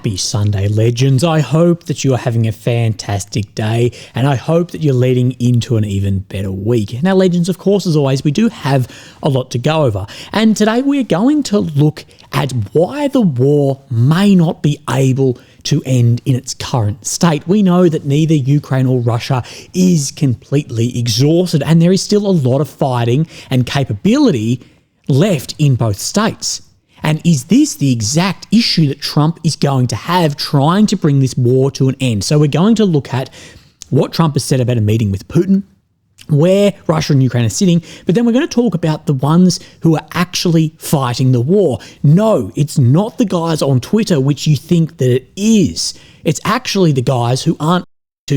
Happy Sunday, legends. I hope that you are having a fantastic day, and I hope that you're leading into an even better week. Now, legends, of course, as always, we do have a lot to go over, and today we're going to look at why the war may not be able to end in its current state. We know that neither Ukraine or Russia is completely exhausted, and there is still a lot of fighting and capability left in both states. And is this the exact issue that Trump is going to have trying to bring this war to an end? So we're going to look at what Trump has said about a meeting with Putin, where Russia and Ukraine are sitting, but then we're going to talk about the ones who are actually fighting the war. No, it's not the guys on Twitter, which you think that it is. It's actually the guys who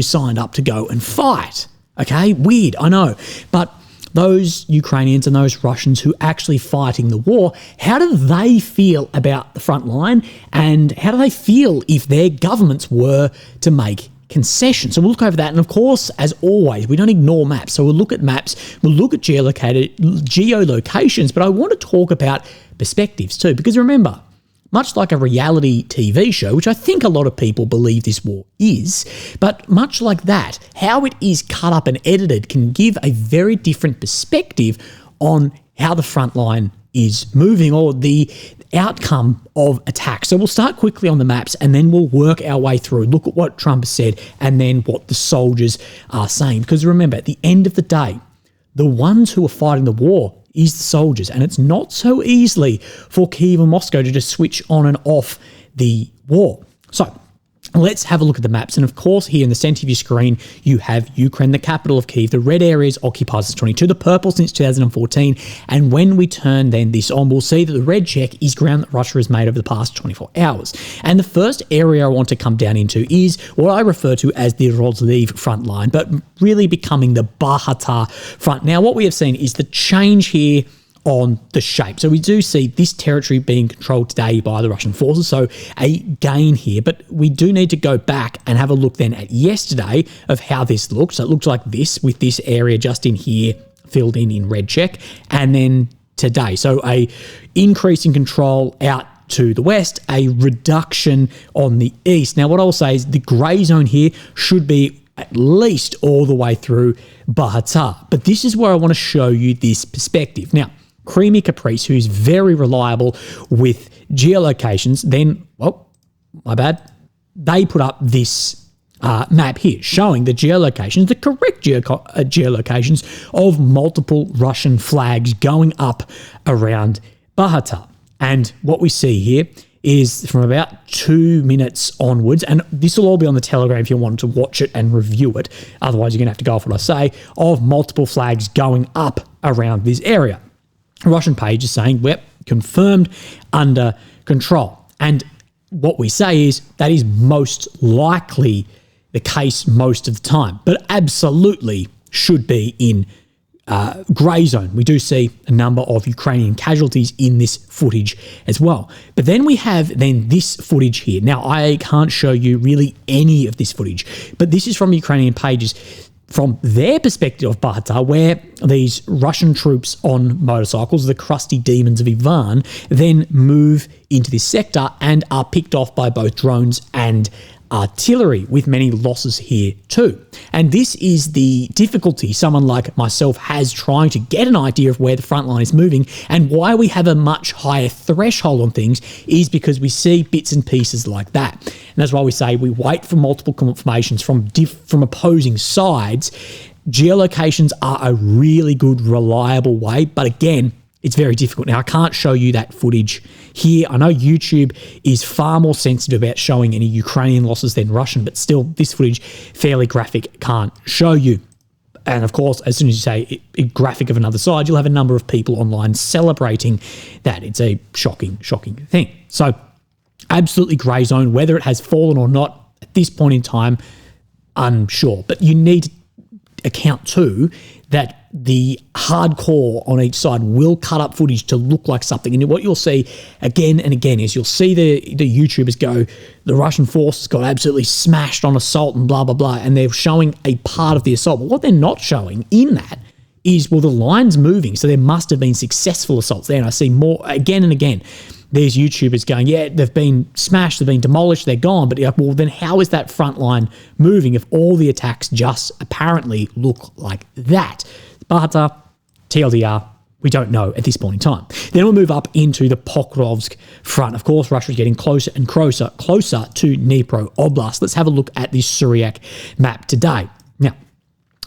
signed up to go and fight. Okay, weird, I know. But those Ukrainians and those Russians who are actually fighting the war, how do they feel about the front line, and how do they feel if their governments were to make concessions? So we'll look over that. And of course, as always, we don't ignore maps. So we'll look at maps, we'll look at geolocations, but I want to talk about perspectives too, because remember, much like a reality TV show, which I think a lot of people believe this war is, but much like that, how it is cut up and edited can give a very different perspective on how the front line is moving or the outcome of attacks. So we'll start quickly on the maps, and then we'll work our way through, look at what Trump has said, and then what the soldiers are saying. Because remember, at the end of the day, the ones who are fighting the war is the soldiers, and it's not so easily for Kyiv and Moscow to just switch on and off the war. So let's have a look at the maps. And of course, here in the center of your screen, you have Ukraine, the capital of Kyiv. The red areas occupied since 22, the purple since 2014. And when we turn then this on, we'll see that the red check is ground that Russia has made over the past 24 hours. And the first area I want to come down into is what I refer to as the Rozliv front line, but really becoming the Bakhmut front. Now, what we have seen is the change here on the shape. So we do see this territory being controlled today by the Russian forces, so a gain here. But we do need to go back and have a look then at yesterday of how this looked. So it looks like this, with this area just in here filled in red check, and then today. So a increase in control out to the west, a reduction on the east. Now, what I'll say is the grey zone here should be at least all the way through Bakhmut. But this is where I want to show you this perspective. Now, Creamy Caprice, who's very reliable with geolocations, then, well, my bad, they put up this map here showing the geolocations, the correct geolocations of multiple Russian flags going up around Bakhmut. And what we see here is from about 2 minutes onwards, and this will all be on the Telegram if you want to watch it and review it, otherwise you're going to have to go off what I say, of multiple flags going up around this area. Russian page is saying, well, confirmed, under control. And what we say is that is most likely the case most of the time, but absolutely should be in grey zone. We do see a number of Ukrainian casualties in this footage as well. But then we have this footage here. Now, I can't show you really any of this footage, but this is from Ukrainian pages from their perspective of Bakhmut, where these Russian troops on motorcycles, the crusty demons of Ivan, then move into this sector and are picked off by both drones and artillery, with many losses here too. And this is the difficulty someone like myself has trying to get an idea of where the front line is moving, and why we have a much higher threshold on things is because we see bits and pieces like that. And that's why we say we wait for multiple confirmations from opposing sides. Geolocations are a really good, reliable way, but again, it's very difficult. Now, I can't show you that footage here. I know YouTube is far more sensitive about showing any Ukrainian losses than Russian, but still, this footage, fairly graphic, can't show you. And of course, as soon as you say a graphic of another side, you'll have a number of people online celebrating that. It's a shocking, shocking thing. So, absolutely grey zone. Whether it has fallen or not at this point in time, unsure. But you need to account too that the hardcore on each side will cut up footage to look like something. And what you'll see again and again is you'll see the YouTubers go, the Russian forces got absolutely smashed on assault and blah, blah, blah. And they're showing a part of the assault. But what they're not showing in that is, well, the line's moving. So there must have been successful assaults there. And I see more again and again. these YouTubers going, yeah, they've been smashed, they've been demolished, they're gone. But you're like, well, then how is that front line moving if all the attacks just apparently look like that? But TLDR, we don't know at this point in time. Then we'll move up into the Pokrovsk front. Of course, Russia is getting closer and closer to Dnipro Oblast. Let's have a look at this Syriac map today. Now,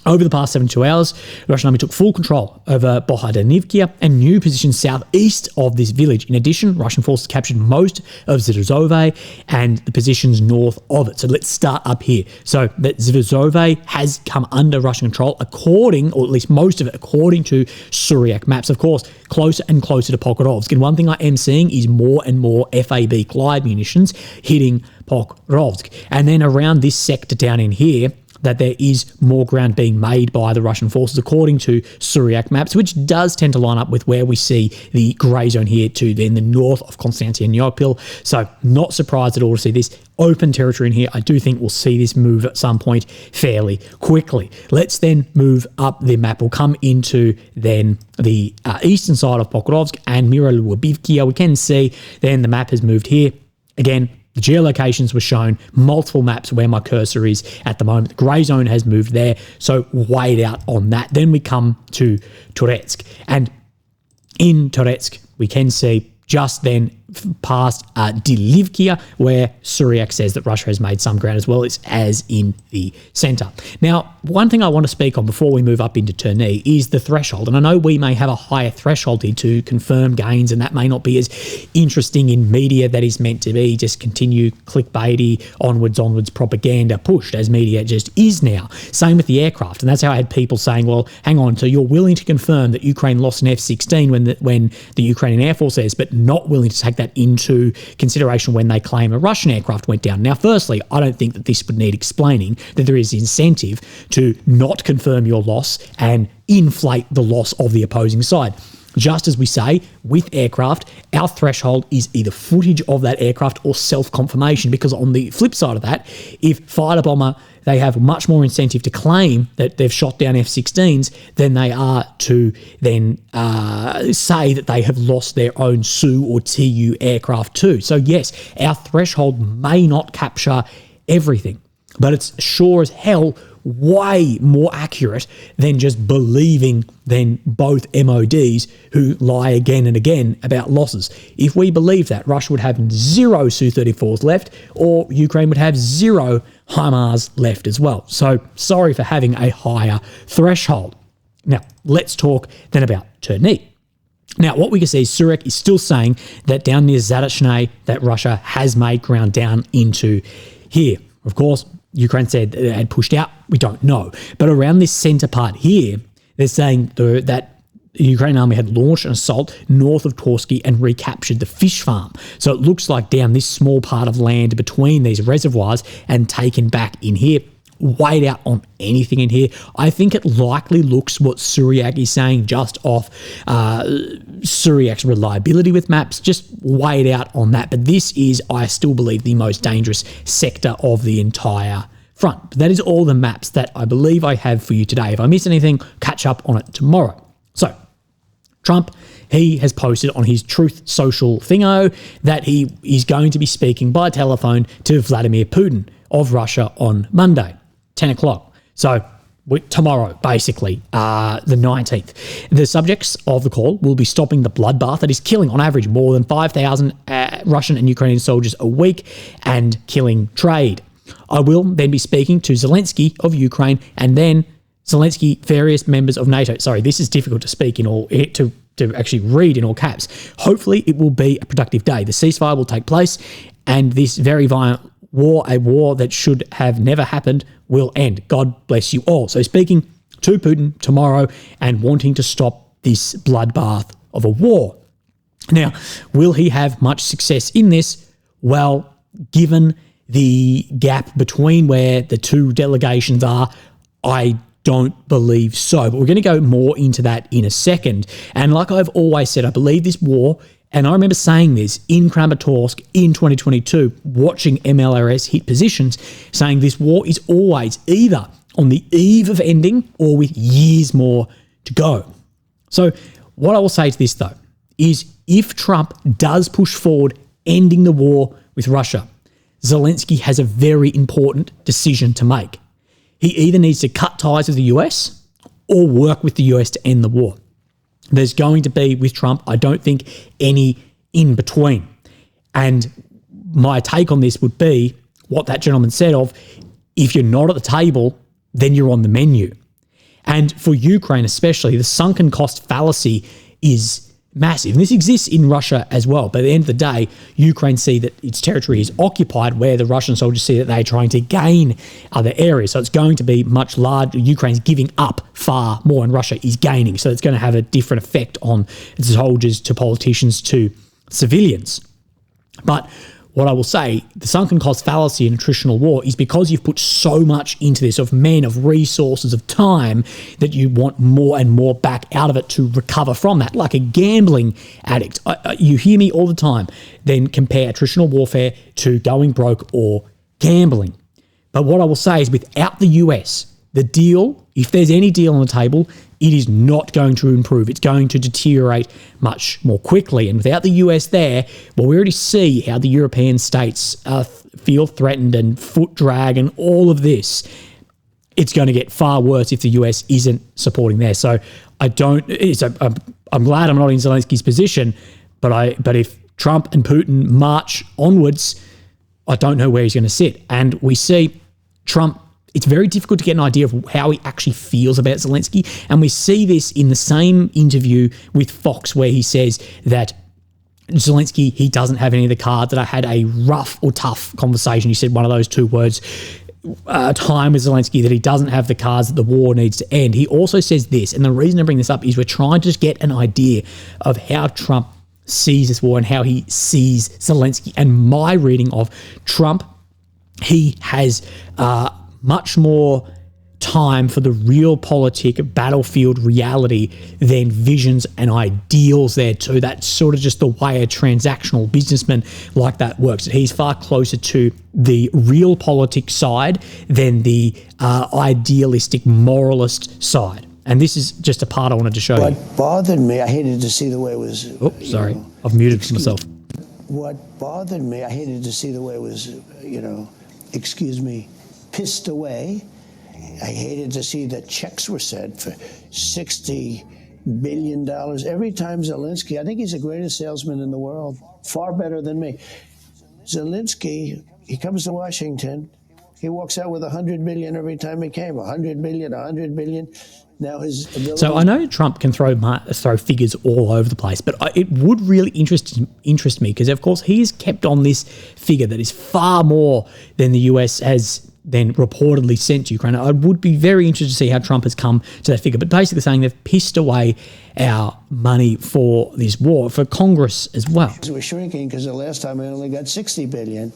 over the past 72 hours, the Russian army took full control over Bohodanivka and new positions southeast of this village. In addition, Russian forces captured most of Zvezove and the positions north of it. So let's start up here. So that Zvezove has come under Russian control according, or at least most of it, according to Syriac maps. Of course, closer and closer to Pokrovsk. And one thing I am seeing is more and more FAB Clyde munitions hitting Pokrovsk. And then around this sector down in here, that there is more ground being made by the Russian forces according to Syriac maps, which does tend to line up with where we see the grey zone here to then the north of Constantinople. So not surprised at all to see this open territory in here. I do think we'll see this move at some point fairly quickly. Let's then move up the map. We'll come into then the eastern side of Pokrovsk and Mirolubivka. We can see then the map has moved here. Again, the geolocations were shown, multiple maps where my cursor is at the moment. The grey zone has moved there, so wait out on that. Then we come to Toretsk. And in Toretsk, we can see just then past Delivkia, where Syriac says that Russia has made some ground as well as in the centre. Now, one thing I want to speak on before we move up into Terni is the threshold. And I know we may have a higher threshold here to confirm gains, and that may not be as interesting in media that is meant to be just continue clickbaity, onwards propaganda pushed as media just is now. Same with the aircraft. And that's how I had people saying, well, hang on, so you're willing to confirm that Ukraine lost an F-16 when the Ukrainian Air Force says, but not willing to take that into consideration when they claim a Russian aircraft went down. Now, firstly, I don't think that this would need explaining, that there is incentive to not confirm your loss and inflate the loss of the opposing side. Just as we say, with aircraft, our threshold is either footage of that aircraft or self-confirmation, because on the flip side of that, if fighter bomber, they have much more incentive to claim that they've shot down F-16s than they are to then say that they have lost their own Su or Tu aircraft too. So yes, our threshold may not capture everything, but it's sure as hell way more accurate than just believing then both MODs who lie again and again about losses. If we believe that, Russia would have 0 Su-34s left, or Ukraine would have 0 HIMARS left as well. So sorry for having a higher threshold. Now, let's talk then about Terni. Now, what we can see is Syriac is still saying that down near Zadachne that Russia has made ground down into here. Of course, Ukraine said that it had pushed out. We don't know. But around this centre part here, they're saying that the Ukrainian army had launched an assault north of Torsky and recaptured the fish farm. So it looks like down this small part of land between these reservoirs and taken back in here. Wait out on anything in here. I think it likely looks what Syriac is saying just off Syriac's reliability with maps. Just wait out on that. But this is, I still believe, the most dangerous sector of the entire front. But that is all the maps that I believe I have for you today. If I miss anything, catch up on it tomorrow. So, Trump, he has posted on his Truth Social thingo that he is going to be speaking by telephone to Vladimir Putin of Russia on Monday, 10 o'clock. So tomorrow, basically, the 19th. The subjects of the call will be stopping the bloodbath that is killing, on average, more than 5,000 Russian and Ukrainian soldiers a week and killing trade. I will then be speaking to Zelensky of Ukraine and then Zelensky, various members of NATO. Sorry, this is difficult to speak in all, to actually read in all caps. Hopefully it will be a productive day. The ceasefire will take place and this very violent war, a war that should have never happened, will end. God bless you all. So speaking to Putin tomorrow and wanting to stop this bloodbath of a war. Now, will he have much success in this? Well, given the gap between where the two delegations are, I don't believe so. But we're going to go more into that in a second. And like I've always said, I believe this war, and I remember saying this in Kramatorsk in 2022, watching MLRS hit positions, saying this war is always either on the eve of ending or with years more to go. So what I will say to this, though, is if Trump does push forward ending the war with Russia, Zelensky has a very important decision to make. He either needs to cut ties with the US or work with the US to end the war. There's going to be, with Trump, I don't think, any in between. And my take on this would be what that gentleman said of, if you're not at the table, then you're on the menu. And for Ukraine especially, the sunken cost fallacy is massive. And this exists in Russia as well. But at the end of the day, Ukraine see that its territory is occupied, where the Russian soldiers see that they're trying to gain other areas. So it's going to be much larger. Ukraine's giving up far more and Russia is gaining. So it's going to have a different effect on soldiers to politicians to civilians. But what I will say, the sunken cost fallacy in attritional war is because you've put so much into this of men, of resources, of time, that you want more and more back out of it to recover from that, like a gambling addict. You hear me all the time. Then compare attritional warfare to going broke or gambling. But what I will say is, without the US, the deal, if there's any deal on the table, it is not going to improve. It's going to deteriorate much more quickly. And without the US there, well, we already see how the European states feel threatened and foot drag and all of this. It's going to get far worse if the US isn't supporting there. So I'm glad I'm not in Zelensky's position, but if Trump and Putin march onwards, I don't know where he's going to sit. And we see Trump, it's very difficult to get an idea of how he actually feels about Zelensky. And we see this in the same interview with Fox, where he says that Zelensky, he doesn't have any of the cards, that I had a rough or tough conversation. He said one of those two words, time with Zelensky, that he doesn't have the cards, that the war needs to end. He also says this, and the reason I bring this up is we're trying to just get an idea of how Trump sees this war and how he sees Zelensky. And my reading of Trump, he has much more time for the realpolitik battlefield reality than visions and ideals there too. That's sort of just the way a transactional businessman like that works. He's far closer to the realpolitik side than the idealistic moralist side. And this is just a part I wanted to show you. What bothered me, I hated to see the way it was... Oh, sorry. I've muted myself. What bothered me, I hated to see the way it was, pissed away. I hated to see that checks were sent for $60 billion. Every time Zelensky, I think he's the greatest salesman in the world, far better than me. Zelensky, he comes to Washington, he walks out with $100 billion every time he came, $100 billion. Now his ability... So I know Trump can throw figures all over the place, but it would really interest me, because of course he has kept on this figure that is far more than the US has then reportedly sent to Ukraine. I would be very interested to see how Trump has come to that figure, but basically saying they've pissed away our money for this war, for Congress as well. We're shrinking because the last time I only got $60 billion.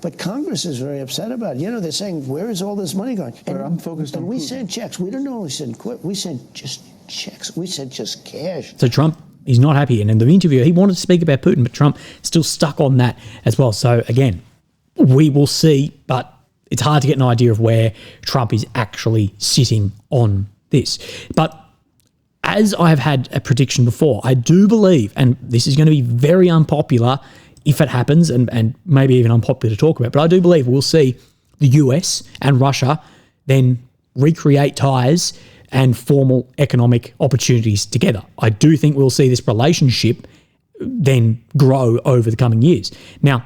But Congress is very upset about it. They're saying, where is all this money going? And I'm focused on we Putin. send checks. We don't only send we send just checks. We send just cash. So Trump, he's not happy. And in the interview, he wanted to speak about Putin, but Trump still stuck on that as well. So again, we will see, but it's hard to get an idea of where Trump is actually sitting on this. But as I have had a prediction before, I do believe, and this is going to be very unpopular if it happens, and maybe even unpopular to talk about, but I do believe we'll see the US and Russia then recreate ties and formal economic opportunities together. I do think we'll see this relationship then grow over the coming years. Now,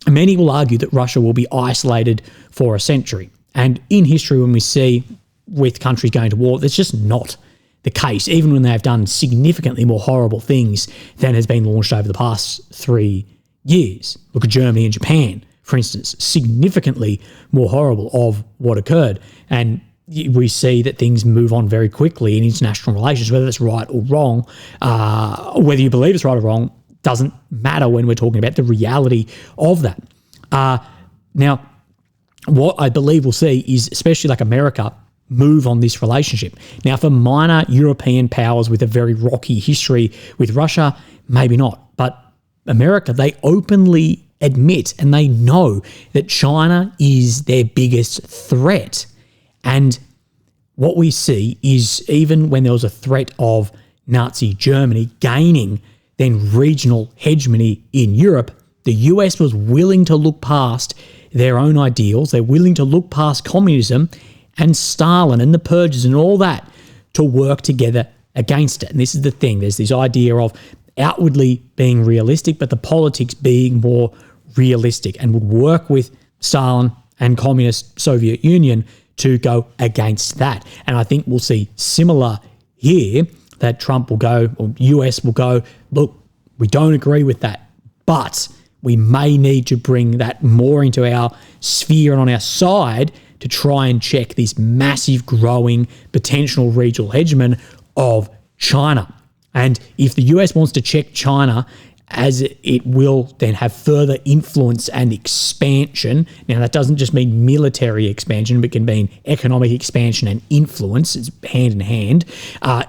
many will argue that Russia will be isolated for a century. And in history, when we see with countries going to war, that's just not the case, even when they have done significantly more horrible things than has been launched over the past 3 years. Look at Germany and Japan, for instance, significantly more horrible of what occurred. And we see that things move on very quickly in international relations, whether it's right or wrong, whether you believe it's right or wrong, doesn't matter when we're talking about the reality of that. Now, what I believe we'll see is, especially like America, move on this relationship. Now, for minor European powers with a very rocky history with Russia, maybe not. But America, they openly admit and they know that China is their biggest threat. And what we see is, even when there was a threat of Nazi Germany gaining then regional hegemony in Europe, the US was willing to look past their own ideals. They're willing to look past communism and Stalin and the purges and all that to work together against it. And this is the thing. There's this idea of outwardly being realistic, but the politics being more realistic, and would work with Stalin and communist Soviet Union to go against that. And I think we'll see similar here, that Trump will go, or US will go, look, we don't agree with that, but we may need to bring that more into our sphere and on our side to try and check this massive growing potential regional hegemon of China. And if the US wants to check China, as it will then have further influence and expansion. Now, that doesn't just mean military expansion, but can mean economic expansion and influence. It's hand in hand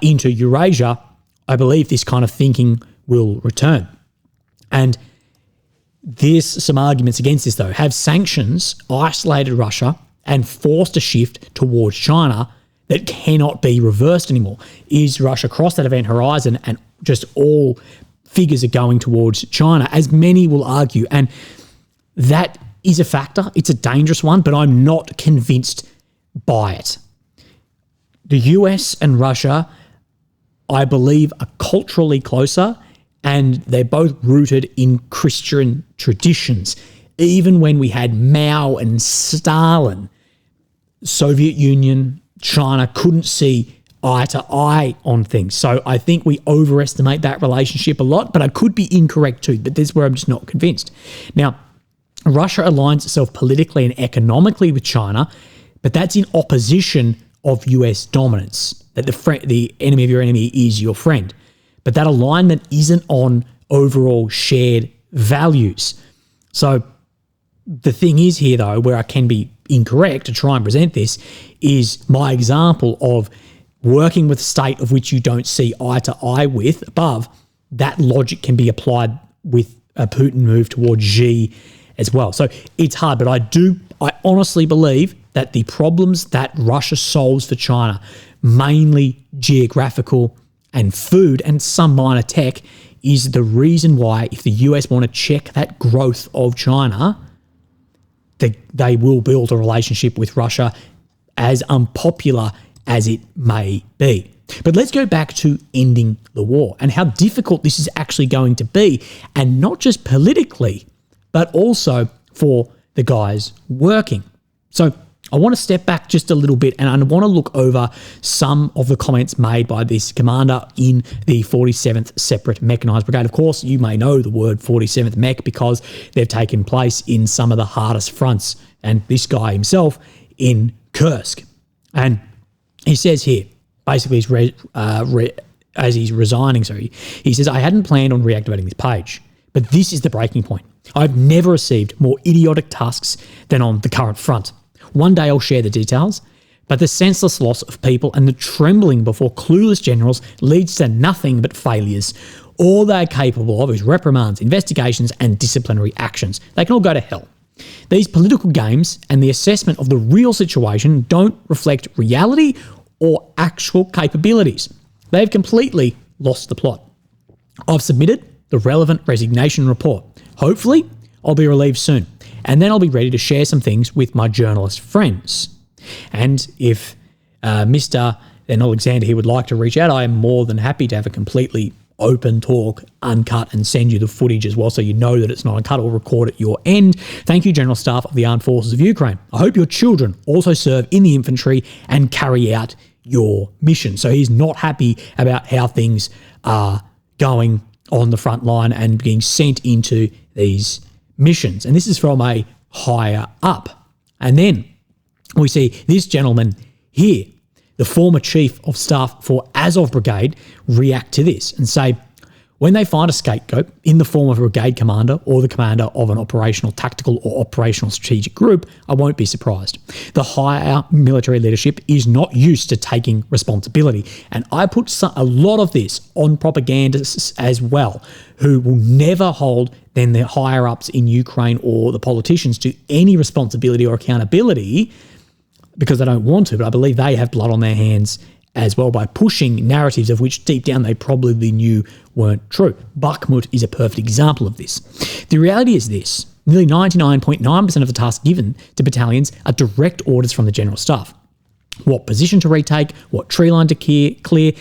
into Eurasia. I believe this kind of thinking will return. And there's some arguments against this, though. Have sanctions isolated Russia and forced a shift towards China that cannot be reversed anymore? Is Russia crossed that event horizon and just all figures are going towards China, as many will argue? And that is a factor. It's a dangerous one, but I'm not convinced by it. The US and Russia, I believe, are culturally closer, and they're both rooted in Christian traditions. Even when we had Mao and Stalin, Soviet Union, China couldn't see eye to eye on things. So I think we overestimate that relationship a lot, but I could be incorrect too. But this is where I'm just not convinced. Now, Russia aligns itself politically and economically with China, but that's in opposition of US dominance, that the enemy of your enemy is your friend. But that alignment isn't on overall shared values. So the thing is here, though, where I can be incorrect to try and present this, is my example of working with a state of which you don't see eye to eye with above. That logic can be applied with a Putin move towards Xi as well. So it's hard, but I honestly believe that the problems that Russia solves for China, mainly geographical and food and some minor tech, is the reason why, if the US want to check that growth of China, they will build a relationship with Russia, as unpopular as it may be. But let's go back to ending the war and how difficult this is actually going to be, and not just politically, but also for the guys working. So I want to step back just a little bit, and I want to look over some of the comments made by this commander in the 47th Separate Mechanised Brigade. Of course, you may know the word 47th Mech because they've taken place in some of the hardest fronts, and this guy himself in Kursk. And he says here, basically, as he's resigning, he says, I hadn't planned on reactivating this page, but this is the breaking point. I've never received more idiotic tasks than on the current front. One day I'll share the details, but the senseless loss of people and the trembling before clueless generals leads to nothing but failures. All they're capable of is reprimands, investigations, and disciplinary actions. They can all go to hell. These political games and the assessment of the real situation don't reflect reality or actual capabilities. They've completely lost the plot. I've submitted the relevant resignation report. Hopefully, I'll be relieved soon, and then I'll be ready to share some things with my journalist friends. And if Mr. Alexander here would like to reach out, I am more than happy to have a completely open talk, uncut, and send you the footage as well, so you know that it's not uncut or record at your end. Thank you, General Staff of the Armed Forces of Ukraine. I hope your children also serve in the infantry and carry out your mission. So he's not happy about how things are going on the front line and being sent into these missions. And this is from a higher up. And then we see this gentleman here, the former Chief of Staff for Azov Brigade, react to this and say, when they find a scapegoat in the form of a brigade commander or the commander of an operational tactical or operational strategic group, I won't be surprised. The higher military leadership is not used to taking responsibility. And I put a lot of this on propagandists as well, who will never hold then the higher ups in Ukraine or the politicians to any responsibility or accountability, because they don't want to, but I believe they have blood on their hands as well by pushing narratives of which deep down they probably knew weren't true. Bakhmut is a perfect example of this. The reality is this: nearly 99.9% of the tasks given to battalions are direct orders from the General Staff. What position to retake, what tree line to clear,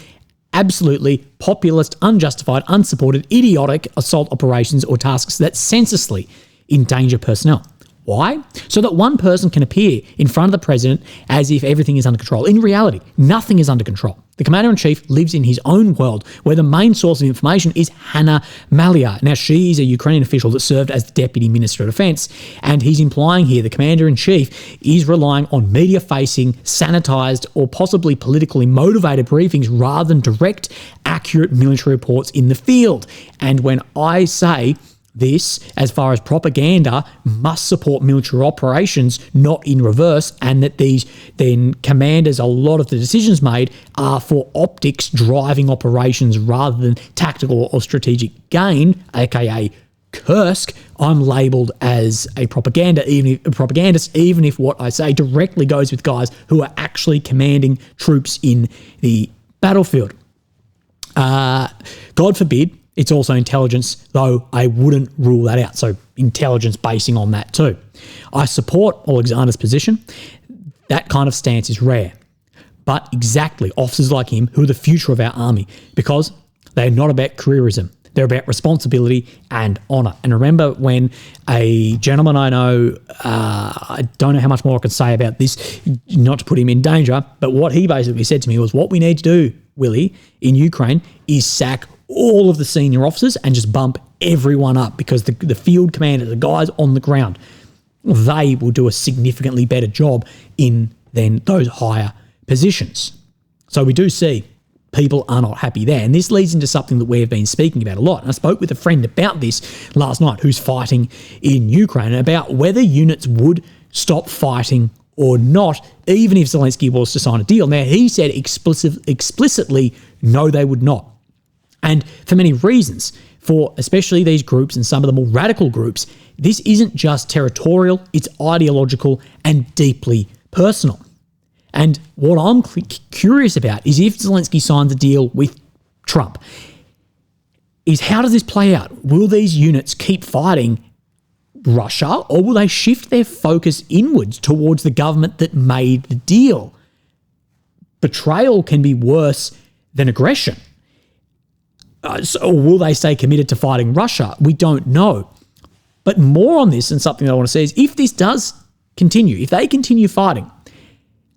absolutely populist, unjustified, unsupported, idiotic assault operations or tasks that senselessly endanger personnel. Why? So that one person can appear in front of the president as if everything is under control. In reality, nothing is under control. The Commander-in-Chief lives in his own world where the main source of information is Hanna Maliar. Now, she is a Ukrainian official that served as the Deputy Minister of Defense, and he's implying here the Commander-in-Chief is relying on media-facing, sanitized, or possibly politically motivated briefings rather than direct, accurate military reports in the field. And when I say this, as far as propaganda, must support military operations, not in reverse, and that these then commanders, a lot of the decisions made are for optics driving operations rather than tactical or strategic gain, aka Kursk, I'm labelled as a propagandist, even if what I say directly goes with guys who are actually commanding troops in the battlefield. God forbid it's also intelligence, though I wouldn't rule that out. So intelligence basing on that too. I support Alexander's position. That kind of stance is rare. But exactly, officers like him who are the future of our army, because they're not about careerism. They're about responsibility and honour. And remember when a gentleman I know, I don't know how much more I can say about this, not to put him in danger, but what he basically said to me was, what we need to do, Willie, in Ukraine is sack all of the senior officers and just bump everyone up, because the field commander, the guys on the ground, they will do a significantly better job in then those higher positions. So we do see people are not happy there. And this leads into something that we've been speaking about a lot. And I spoke with a friend about this last night who's fighting in Ukraine, and about whether units would stop fighting or not, even if Zelensky was to sign a deal. Now, he said explicitly, no, they would not. And for many reasons, for especially these groups and some of the more radical groups, this isn't just territorial, it's ideological and deeply personal. And what I'm curious about is if Zelensky signs a deal with Trump, is how does this play out? Will these units keep fighting Russia, or will they shift their focus inwards towards the government that made the deal? Betrayal can be worse than aggression. Or will they stay committed to fighting Russia? We don't know. But more on this, and something that I want to say, is if this does continue, if they continue fighting,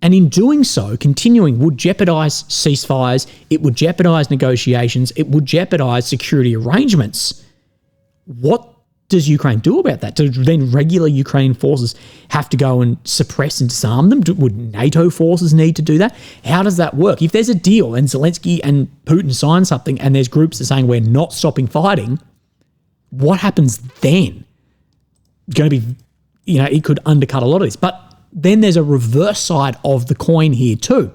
and in doing so, continuing would jeopardise ceasefires, it would jeopardise negotiations, it would jeopardise security arrangements, what does Ukraine do about that? Do then regular Ukrainian forces have to go and suppress and disarm them? Would NATO forces need to do that? How does that work? If there's a deal and Zelensky and Putin sign something and there's groups that are saying we're not stopping fighting, what happens then? Going to be, it could undercut a lot of this. But then there's a reverse side of the coin here too,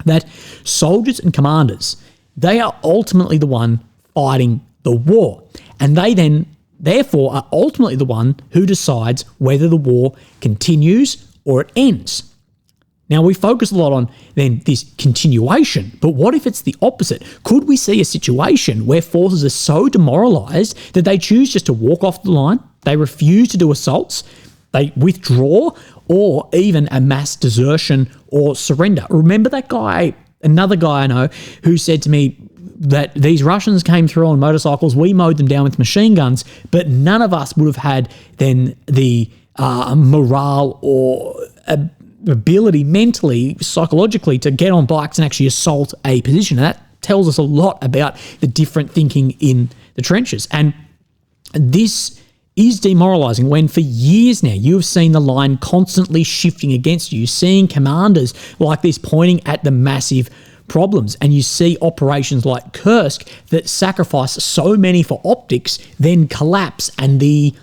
that soldiers and commanders, they are ultimately the one fighting the war. And they then therefore are ultimately the one who decides whether the war continues or it ends. Now, we focus a lot on then this continuation, but what if it's the opposite? Could we see a situation where forces are so demoralised that they choose just to walk off the line, they refuse to do assaults, they withdraw, or even a mass desertion or surrender? Remember that guy, another guy I know, who said to me that these Russians came through on motorcycles, we mowed them down with machine guns, but none of us would have had then the morale or ability mentally, psychologically, to get on bikes and actually assault a position. And that tells us a lot about the different thinking in the trenches. And this is demoralising when for years now you have seen the line constantly shifting against you, seeing commanders like this pointing at the massive problems, and you see operations like Kursk that sacrifice so many for optics then collapse, and the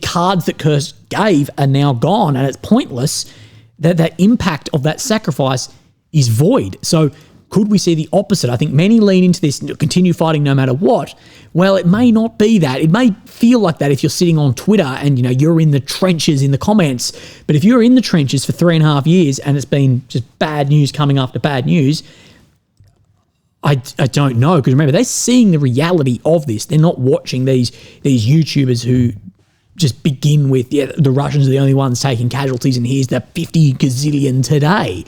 cards that Kursk gave are now gone and it's pointless. That impact of that sacrifice is void. So Could we see the opposite? I think many lean into this, continue fighting no matter what. Well, it may not be that. It may feel like that if you're sitting on Twitter and, you're in the trenches in the comments. But if you're in the trenches for 3.5 years and it's been just bad news coming after bad news, I don't know. Because remember, they're seeing the reality of this. They're not watching these YouTubers who just begin with, the Russians are the only ones taking casualties and here's the 50 gazillion today.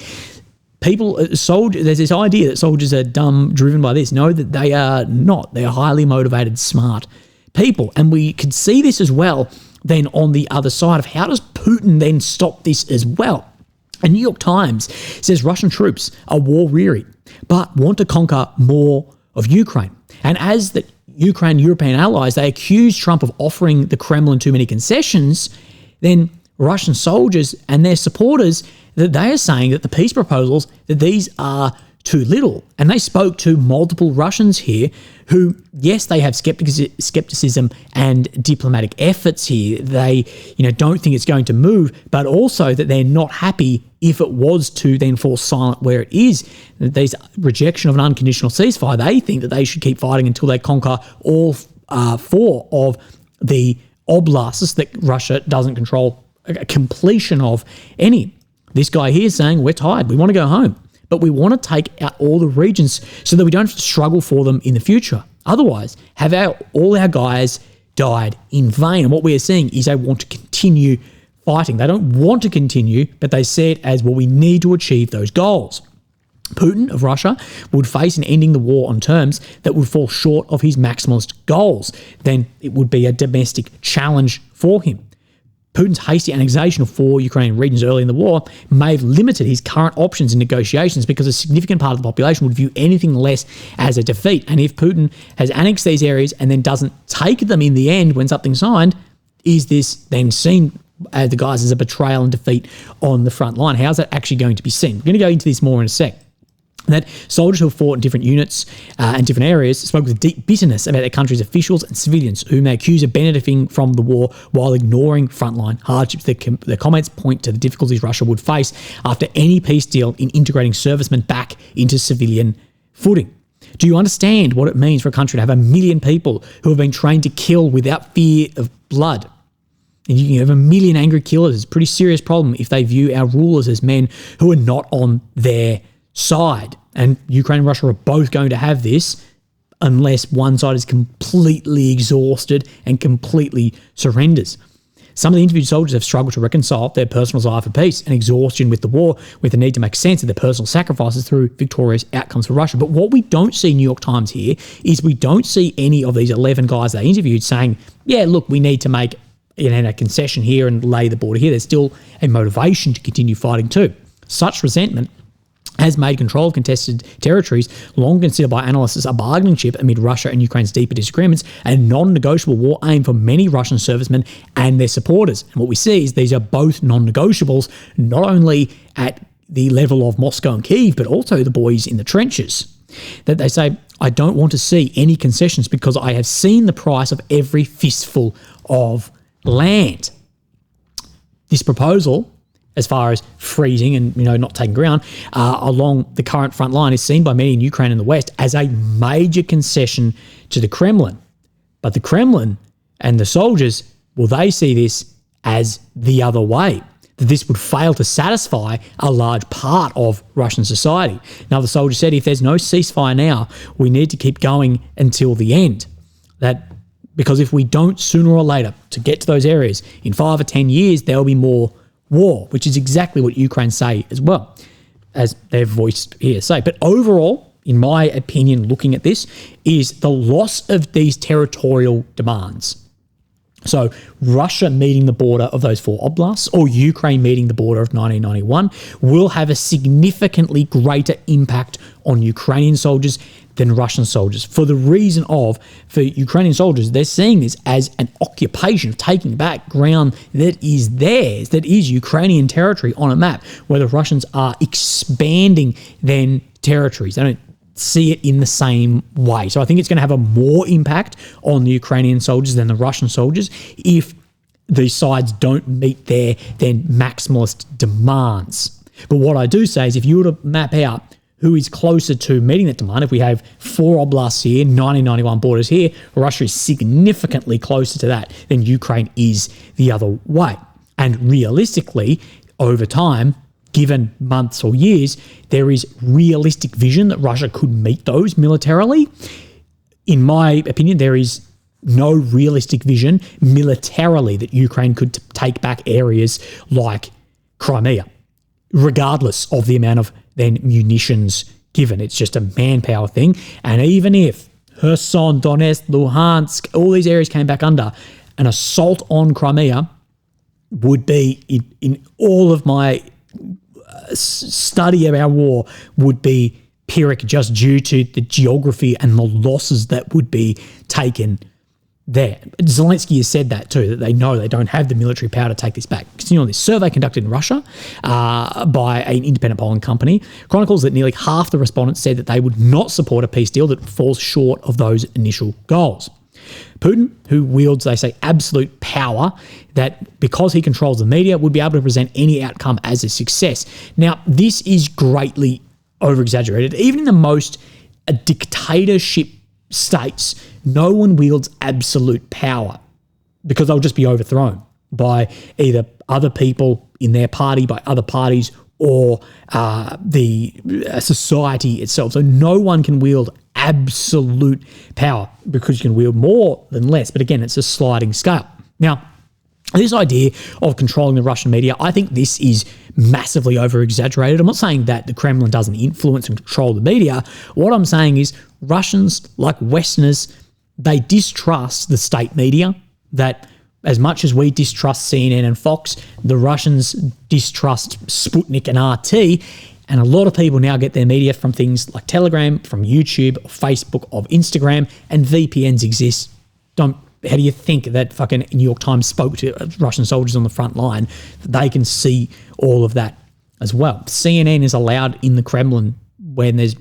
There's this idea that soldiers are dumb, driven by this. No, that they are not. They are highly motivated, smart people. And we could see this as well then on the other side of how does Putin then stop this as well? And New York Times says Russian troops are war-weary, but want to conquer more of Ukraine. And as the Ukraine European allies, they accuse Trump of offering the Kremlin too many concessions, then Russian soldiers and their supporters, that they are saying that the peace proposals, that these are too little. And they spoke to multiple Russians here who, yes, they have skepticism and diplomatic efforts here. They, don't think it's going to move, but also that they're not happy if it was to then fall silent where it is. There's rejection of an unconditional ceasefire. They think that they should keep fighting until they conquer all 4 of the oblasts that Russia doesn't control a completion of any. This guy here is saying, we're tired, we want to go home, but we want to take out all the regions so that we don't have to struggle for them in the future. Otherwise, all our guys died in vain. And what we are seeing is they want to continue fighting. They don't want to continue, but they see it as, well, we need to achieve those goals. Putin of Russia would face an ending the war on terms that would fall short of his maximalist goals. Then it would be a domestic challenge for him. Putin's hasty annexation of 4 Ukrainian regions early in the war may have limited his current options in negotiations because a significant part of the population would view anything less as a defeat. And if Putin has annexed these areas and then doesn't take them in the end when something's signed, is this then seen as the guys as a betrayal and defeat on the front line? How's that actually going to be seen? We're going to go into this more in a sec. That soldiers who have fought in different units and different areas spoke with deep bitterness about their country's officials and civilians, whom they accuse of benefiting from the war while ignoring frontline hardships. Their comments point to the difficulties Russia would face after any peace deal in integrating servicemen back into civilian footing. Do you understand what it means for a country to have 1 million people who have been trained to kill without fear of blood? And you can have 1 million angry killers. It's a pretty serious problem if they view our rulers as men who are not on their side. And Ukraine and Russia are both going to have this unless one side is completely exhausted and completely surrenders. Some of the interviewed soldiers have struggled to reconcile their personal desire for peace and exhaustion with the war with the need to make sense of their personal sacrifices through victorious outcomes for Russia. But what we don't see in New York Times here is we don't see any of these 11 guys they interviewed saying, yeah, look, we need to make a concession here and lay the border here. There's still a motivation to continue fighting too. Such resentment has made control of contested territories, long considered by analysts as a bargaining chip amid Russia and Ukraine's deeper disagreements, a non-negotiable war aim for many Russian servicemen and their supporters. And what we see is these are both non-negotiables, not only at the level of Moscow and Kyiv, but also the boys in the trenches. That they say, I don't want to see any concessions because I have seen the price of every fistful of land. This proposal, as far as freezing and not taking ground along the current front line, is seen by many in Ukraine and the West as a major concession to the Kremlin. But the Kremlin and the soldiers, well, they see this as the other way, that this would fail to satisfy a large part of Russian society. Now, the soldier said, if there's no ceasefire now, we need to keep going until the end. Because if we don't sooner or later to get to those areas, in 5 or 10 years, there will be more war, which is exactly what Ukraine say as well, as they've voiced here say. But overall, in my opinion, looking at this, is the loss of these territorial demands. So Russia meeting the border of those 4 oblasts or Ukraine meeting the border of 1991 will have a significantly greater impact on Ukrainian soldiers than Russian soldiers, for the reason of, for Ukrainian soldiers, they're seeing this as an occupation of taking back ground that is theirs, that is Ukrainian territory on a map, where the Russians are expanding then territories. They don't see it in the same way. So I think it's going to have a more impact on the Ukrainian soldiers than the Russian soldiers if these sides don't meet their then maximalist demands. But what I do say is if you were to map out who is closer to meeting that demand. If we have 4 oblasts here, 1991 borders here, Russia is significantly closer to that than Ukraine is the other way. And realistically, over time, given months or years, there is realistic vision that Russia could meet those militarily. In my opinion, there is no realistic vision militarily that Ukraine could take back areas like Crimea, regardless of the amount of then munitions given. It's just a manpower thing. And even if Kherson, Donetsk, Luhansk, all these areas came back under, an assault on Crimea would be, in all of my study of our war, would be Pyrrhic just due to the geography and the losses that would be taken there. Zelensky has said that too, that they know they don't have the military power to take this back. Continue on, this survey conducted in Russia by an independent polling company chronicles that nearly half the respondents said that they would not support a peace deal that falls short of those initial goals. Putin, who wields, they say, absolute power, that because he controls the media, would be able to present any outcome as a success. Now, this is greatly over-exaggerated. Even in the most dictatorship states, no one wields absolute power because they'll just be overthrown by either other people in their party, by other parties, or the society itself. So no one can wield absolute power because you can wield more than less. But again, it's a sliding scale. Now, this idea of controlling the Russian media, I think this is massively over-exaggerated. I'm not saying that the Kremlin doesn't influence and control the media. What I'm saying is Russians, like Westerners, they distrust the state media, that as much as we distrust CNN and Fox, the Russians distrust Sputnik and RT. And a lot of people now get their media from things like Telegram, from YouTube, or Facebook, or Instagram, and VPNs exist. How do you think that fucking New York Times spoke to Russian soldiers on the front line? They can see all of that as well. CNN is allowed in the Kremlin when there's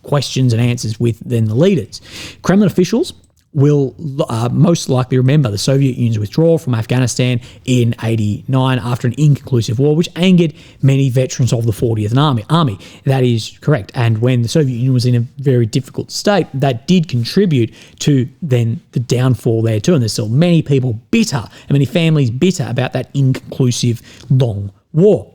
questions and answers with then the leaders. Kremlin officials will most likely remember the Soviet Union's withdrawal from Afghanistan in 1989 after an inconclusive war, which angered many veterans of the 40th Army. That is correct. And when the Soviet Union was in a very difficult state, that did contribute to then the downfall there too. And there's still many people bitter, and many families bitter about that inconclusive long war.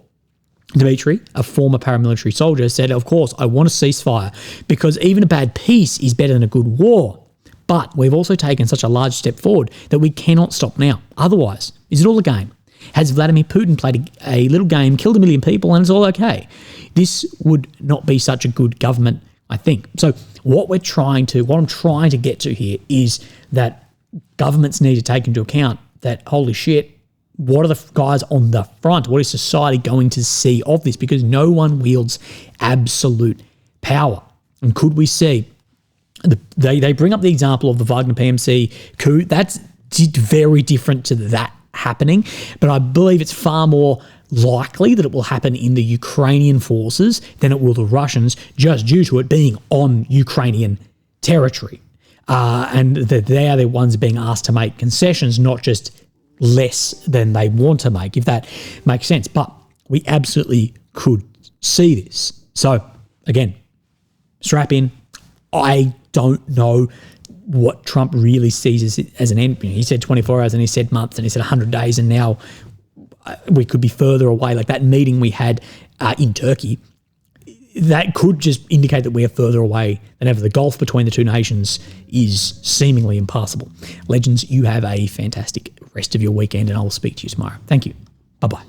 Dmitry, a former paramilitary soldier, said, of course, I want a ceasefire because even a bad peace is better than a good war. But we've also taken such a large step forward that we cannot stop now. Otherwise, is it all a game? Has Vladimir Putin played a little game, killed 1 million people, and it's all okay? This would not be such a good government, I think. So what I'm trying to get to here is that governments need to take into account that, holy shit, what are the guys on the front? What is society going to see of this? Because no one wields absolute power. And could we see... They bring up the example of the Wagner PMC coup. That's very different to that happening, but I believe it's far more likely that it will happen in the Ukrainian forces than it will the Russians, just due to it being on Ukrainian territory. And that they are the ones being asked to make concessions, not just less than they want to make, if that makes sense. But we absolutely could see this. So, again, strap in. I don't know what Trump really sees as an end. He said 24 hours and he said months and he said 100 days, and now we could be further away. Like that meeting we had in Turkey, that could just indicate that we are further away than ever. The gulf between the two nations is seemingly impassable. Legends, you have a fantastic rest of your weekend, and I will speak to you tomorrow. Thank you. Bye-bye.